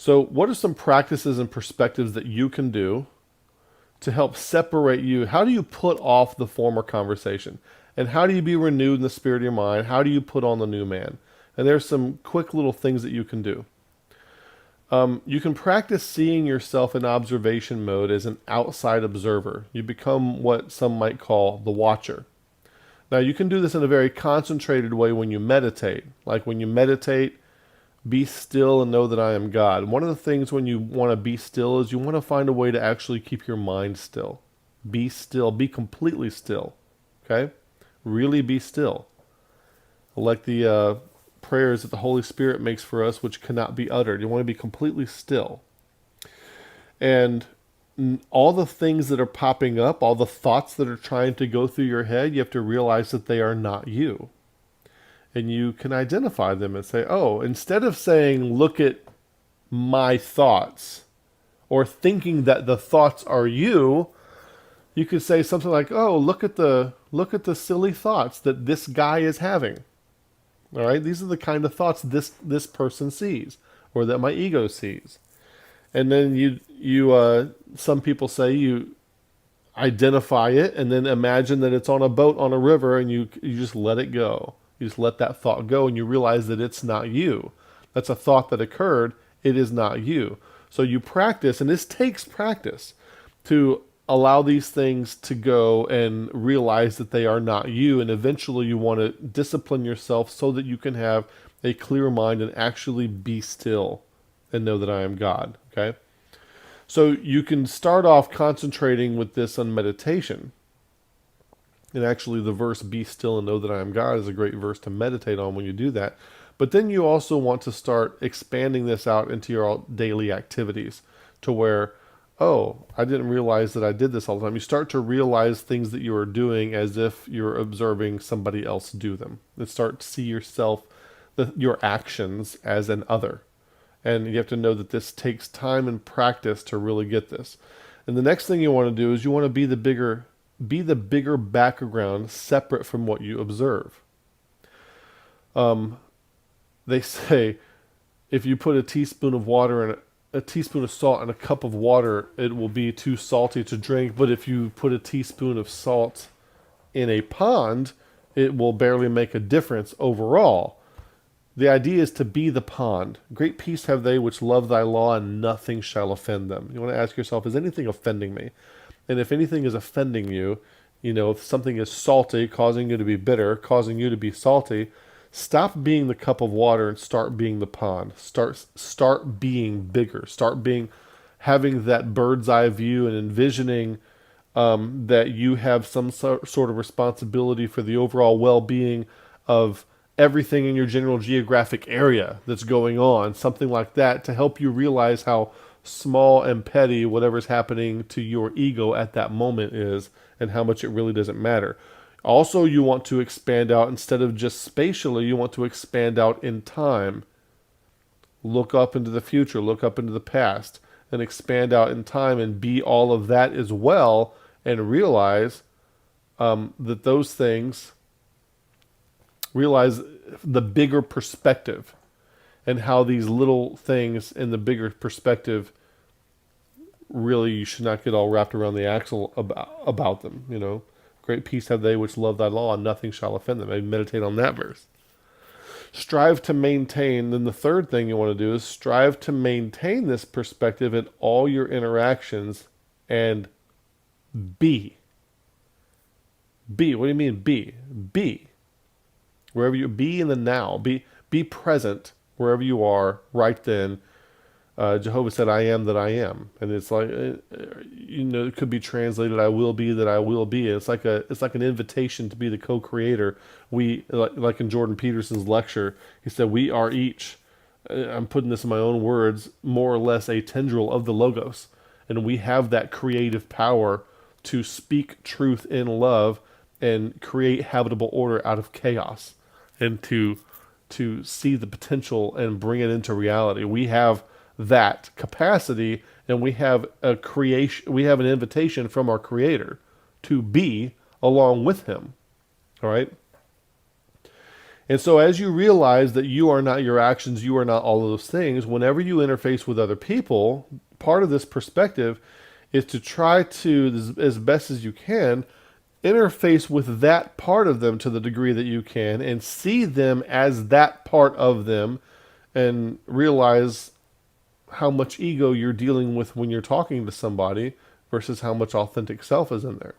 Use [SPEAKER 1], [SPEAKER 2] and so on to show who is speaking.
[SPEAKER 1] So what are some practices and perspectives that you can do to help separate you? How do you put off the former conversation? And how do you be renewed in the spirit of your mind? How do you put on the new man? And there's some quick little things that you can do. You can practice seeing yourself in observation mode as an outside observer. You become what some might call the watcher. Now, you can do this in a very concentrated way when you meditate. Like when you meditate, be still and know that I am God. One of the things when you want to be still is you want to find a way to actually keep your mind still. Be still. Be completely still. Okay? Really be still. Like the prayers that the Holy Spirit makes for us, which cannot be uttered. You want to be completely still. And all the things that are popping up, all the thoughts that are trying to go through your head, you have to realize that they are not you. And you can identify them and say, oh, instead of saying, look at my thoughts, or thinking that the thoughts are you, you could say something like, oh, look at the silly thoughts that this guy is having. All right, these are the kind of thoughts this person sees, or that my ego sees. And then you some people say you identify it and then imagine that it's on a boat on a river, and you just let it go. You just let that thought go, and you realize that it's not you. That's a thought that occurred. It is not you. So you practice, and this takes practice to allow these things to go and realize that they are not you. And eventually you want to discipline yourself so that you can have a clear mind and actually be still and know that I am God. Okay? So you can start off concentrating with this on meditation. And actually the verse, be still and know that I am God, is a great verse to meditate on when you do that. But then you also want to start expanding this out into your daily activities to where, oh, I didn't realize that I did this all the time. You start to realize things that you are doing as if you're observing somebody else do them. And start to see yourself, your actions as an other. And you have to know that this takes time and practice to really get this. And the next thing you want to do is you want to be the bigger background separate from what you observe. They say if you put a teaspoon of water in a teaspoon of salt in a cup of water, it will be too salty to drink. But if you put a teaspoon of salt in a pond, it will barely make a difference overall. The idea is to be the pond. Great peace have they which love thy law, and nothing shall offend them. You want to ask yourself, is anything offending me? And if anything is offending you, if something is salty, causing you to be bitter, causing you to be salty, stop being the cup of water and start being the pond. Start being bigger. Having that bird's eye view and envisioning that you have some sort of responsibility for the overall well-being of everything in your general geographic area that's going on, something like that, to help you realize how small and petty whatever's happening to your ego at that moment is, and how much it really doesn't matter. Also, you want to expand out, instead of just spatially, you want to expand out in time. Look up into the future, look up into the past, and expand out in time and be all of that as well, and realize that those things, realize the bigger perspective and how these little things in the bigger perspective, really you should not get all wrapped around the axle about them. Great peace have they which love thy law, and nothing shall offend them. I meditate on that verse. Strive to maintain, then the third thing you want to do is strive to maintain this perspective in all your interactions, and be. Be. What do you mean be? Be. Wherever you be in the now. Be present wherever you are right then. Jehovah said, I am that I am. And it's like, it could be translated, I will be that I will be. It's like an invitation to be the co-creator. We, like in Jordan Peterson's lecture, he said, we are each, I'm putting this in my own words, more or less a tendril of the Logos. And we have that creative power to speak truth in love and create habitable order out of chaos, and to see the potential and bring it into reality. We have that capacity, and we have an invitation from our Creator to be along with Him. All right? And so as you realize that you are not your actions, you are not all of those things, whenever you interface with other people, part of this perspective is to try to, as best as you can, interface with that part of them to the degree that you can and see them as that part of them and realize how much ego you're dealing with when you're talking to somebody versus how much authentic self is in there.